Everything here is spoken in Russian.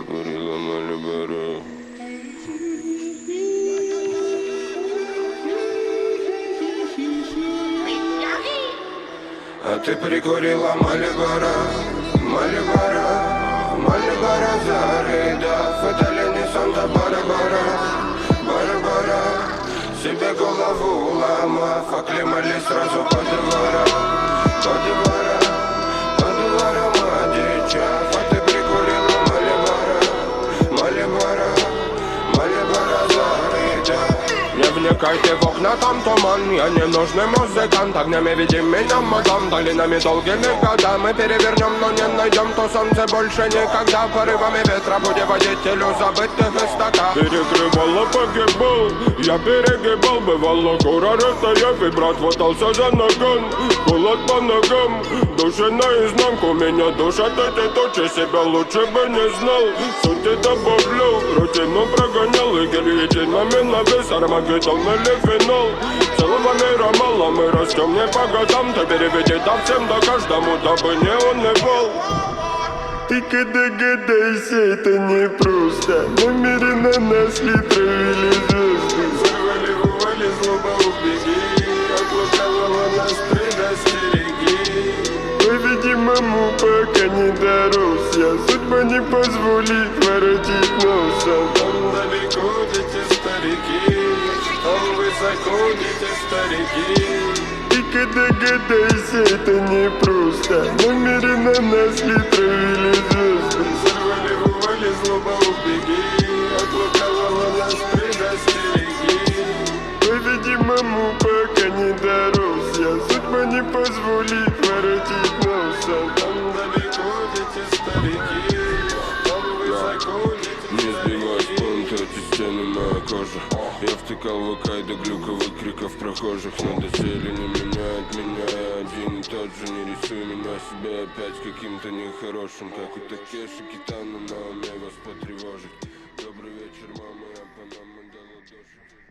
Курила Мальборо. А ты прикурила Мальборо, Мальборо, Мальборо Зарыдав. Это ли не Санта-Барбара, Барбара? Себе голову ломав, оклемали сразу по дворам, по дворам, по дворам одичав. А ты прикурила Мальборо, Мальборо, Мальборо Зарыдав. Не вникайте в окна, там туман. Я не нужный музыкант. Огнями веди меня, мадам. Долинами долгими годами перевернем, но не найдем то солнце больше никогда. Порывами ветра будем водителю забытых истоках. Перекрывало, погибал, я перегибал. Бывало, кура растаяв, и брат хватался за наган. Кулак по ногам, души наизнанку. Меня душат эти тучи, себя лучше бы не знал. Сути добавлял, рутину прогонял. И гильотинами навес, Армагеддон или финал. Целого мира мало, мы растем не по годам. Ты переведи там всем да каждому, дабы не унывал. Ты когда гадайся, это не просто. Намеренно нас ли травили звезды. Взорвали, ували, злоба убеги. От лукавого нас предостереги. По-видимому, пока не дорос я. Судьба не позволит воротить носом. Там далеко дети старики, там высоко дети старики. Ты когда гадайся, это не просто. Намеренно нас ли травили звезды. Взорвали, ували, злоба убеги. От лукавого нас предостереги. По-видимому, пока не дорос я. Судьба не позволит воротить носом. Там далеко дети старики, там высоко дети. Не сбивай с пункта, эти стены моя кожа. Я втыкал в ВК до глюковых криков прохожих. Надо цели не меняет меня, я один и тот же. Не рисуй меня себе опять каким-то нехорошим, как у Такеши Китана на уме вас потревожить. Добрый вечер, мама, я по нам дала дождь.